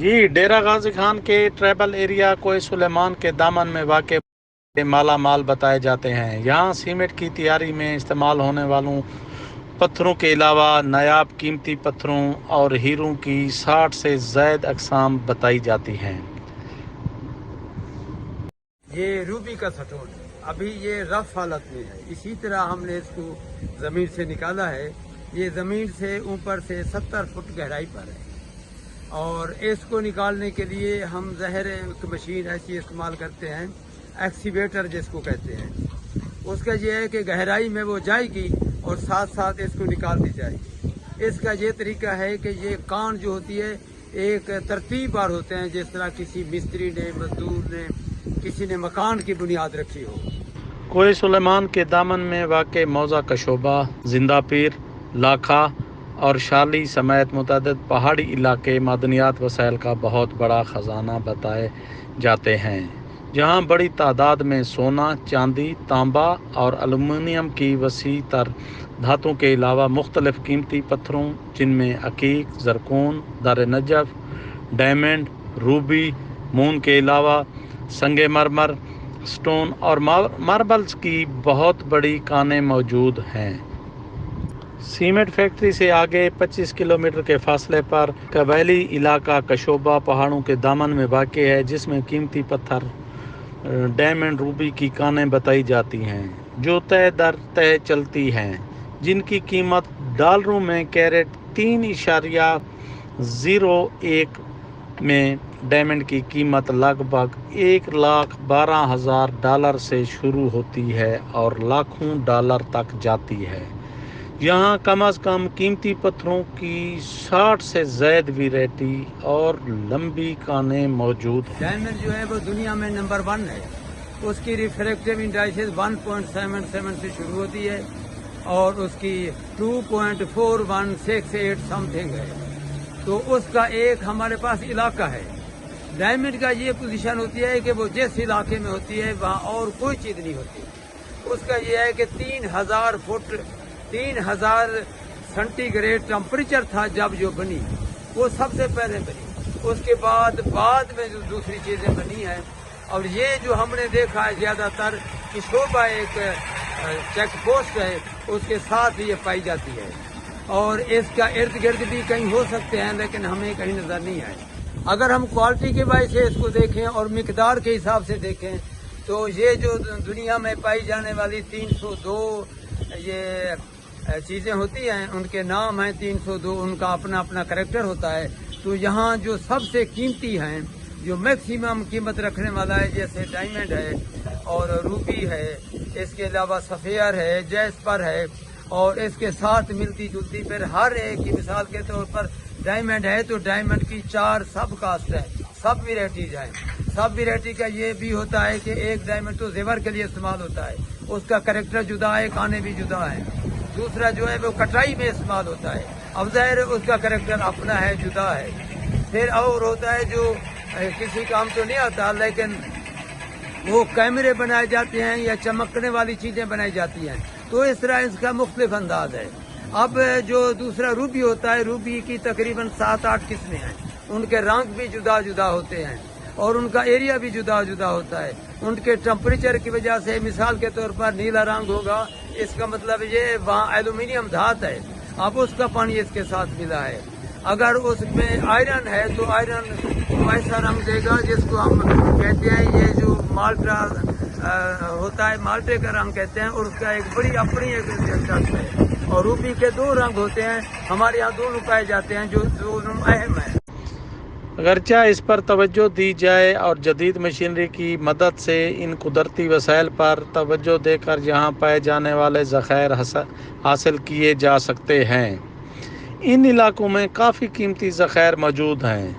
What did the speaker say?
جی ڈیرہ غازی خان کے tribal area کوئے سلیمان کے دامن میں واقع مالا مال بتائے جاتے ہیں۔ یہاں سیمنٹ کی تیاری میں استعمال ہونے والوں پتھروں کے علاوہ نایاب قیمتی پتھروں اور ہیروں کی 60 سے زائد اقسام بتائی جاتی ہیں۔ یہ روبی کا سٹون ہے، ابھی یہ رف حالت میں ہے، اسی طرح ہم نے اس کو زمین سے نکالا ہے۔ یہ زمین سے اوپر سے 70 فٹ گہرائی پر ہے، اور اس کو نکالنے کے لیے ہم زہر ایک مشین ایسی استعمال کرتے ہیں، ایکسیویٹر جس کو کہتے ہیں۔ اس کا یہ ہے کہ گہرائی میں وہ جائے گی اور ساتھ ساتھ اس کو نکال دی جائے گی۔ اس کا یہ طریقہ ہے کہ یہ کان جو ہوتی ہے ایک ترتیب بار ہوتے ہیں، جس طرح کسی مستری نے، مزدور نے، کسی نے مکان کی بنیاد رکھی ہو۔ کوئے سلیمان کے دامن میں واقع موزہ کشوبہ، زندہ پیر، لاکھا اور شالی سمیت متعدد پہاڑی علاقے معدنیات وسائل کا بہت بڑا خزانہ بتائے جاتے ہیں، جہاں بڑی تعداد میں سونا، چاندی، تانبا اور ایلومینیم کی وسیع تر دھاتوں کے علاوہ مختلف قیمتی پتھروں جن میں عقیق، زرکون، در نجف، ڈائمنڈ، روبی، مون کے علاوہ سنگ مرمر، سٹون اور ماربلز کی بہت بڑی کانیں موجود ہیں۔ سیمنٹ فیکٹری سے آگے 25 کلومیٹر کے فاصلے پر قبائلی علاقہ کشوبہ پہاڑوں کے دامن میں واقع ہے، جس میں قیمتی پتھر ڈائمنڈ، روبی کی کانیں بتائی جاتی ہیں، جو تہ در تہ چلتی ہیں، جن کی قیمت ڈالروں میں کیرٹ 3.01 میں ڈائمنڈ کی قیمت لگ بھگ $1,12,000 سے شروع ہوتی ہے اور لاکھوں ڈالر تک جاتی ہے۔ یہاں کم از کم قیمتی پتھروں کی 60 سے زائد ویرائٹی اور لمبی کانیں موجود ہیں۔ ڈائمنڈ جو ہے وہ دنیا میں نمبر 1 ہے، اس کی ریفریکٹیو انڈائسز 1.77 سے شروع ہوتی ہے اور اس کی 2.4168 سم تھنگ ہے۔ تو اس کا ایک ہمارے پاس علاقہ ہے۔ ڈائمنڈ کا یہ پوزیشن ہوتی ہے کہ وہ جس علاقے میں ہوتی ہے وہاں اور کوئی چیز نہیں ہوتی۔ اس کا یہ ہے کہ 3000 فٹ 3000 سینٹی گریڈ ٹمپریچر تھا جب جو بنی، وہ سب سے پہلے بنی۔ اس کے بعد میں جو دوسری چیزیں بنی ہیں، اور یہ جو ہم نے دیکھا ہے زیادہ تر کشوبہ ایک چیک پوسٹ ہے، اس کے ساتھ یہ پائی جاتی ہے، اور اس کا ارد گرد بھی کہیں ہو سکتے ہیں لیکن ہمیں کہیں نظر نہیں آئے۔ اگر ہم کوالٹی کے باعث سے اس کو دیکھیں اور مقدار کے حساب سے دیکھیں تو یہ جو دنیا میں پائی جانے والی 302 یہ چیزیں ہوتی ہیں، ان کے نام ہیں 302، ان کا اپنا اپنا کریکٹر ہوتا ہے۔ تو یہاں جو سب سے قیمتی ہیں، جو میکسیمم قیمت رکھنے والا ہے، جیسے ڈائمنڈ ہے اور روبی ہے، اس کے علاوہ سفیر ہے، جیسپر ہے، اور اس کے ساتھ ملتی جلتی پھر ہر ایک کی مثال کے طور پر ڈائمنڈ ہے تو ڈائمنڈ کی 4 سب کاسٹ ہیں، سب ویرائٹیز ہیں۔ سب ویرائٹی کا یہ بھی ہوتا ہے کہ ایک ڈائمنڈ تو زیور کے لیے استعمال ہوتا ہے، اس کا کریکٹر جدا ہے، کانے بھی جدا ہیں۔ دوسرا جو ہے وہ کٹائی میں استعمال ہوتا ہے، اب ظاہر اس کا کریکٹر اپنا ہے، جدا ہے۔ پھر اور ہوتا ہے جو کسی کام تو نہیں آتا لیکن وہ کیمرے بنائے جاتے ہیں یا چمکنے والی چیزیں بنائی جاتی ہیں، تو اس طرح اس کا مختلف انداز ہے۔ اب جو دوسرا روبی ہوتا ہے، روبی کی تقریباً 7-8 قسمیں ہیں، ان کے رنگ بھی جدا جدا ہوتے ہیں اور ان کا ایریا بھی جدا جدا ہوتا ہے، ان کے ٹمپریچر کی وجہ سے۔ مثال کے طور پر نیلا رنگ ہوگا، اس کا مطلب یہ وہاں ایلومینیم دھات ہے، اب اس کا پانی اس کے ساتھ ملا ہے۔ اگر اس میں آئرن ہے تو آئرن ایسا رنگ دے گا جس کو ہم کہتے ہیں، یہ جو مالٹا ہوتا ہے، مالٹے کا رنگ کہتے ہیں، اور اس کا ایک بڑی اپنی ایک دلچسپ ہے۔ اور روبی کے 2 رنگ ہوتے ہیں، ہمارے یہاں دونوں پائے جاتے ہیں، جو دونوں اہم ہیں۔ اگرچہ اس پر توجہ دی جائے اور جدید مشینری کی مدد سے ان قدرتی وسائل پر توجہ دے کر یہاں پائے جانے والے ذخائر حاصل کیے جا سکتے ہیں، ان علاقوں میں کافی قیمتی ذخائر موجود ہیں۔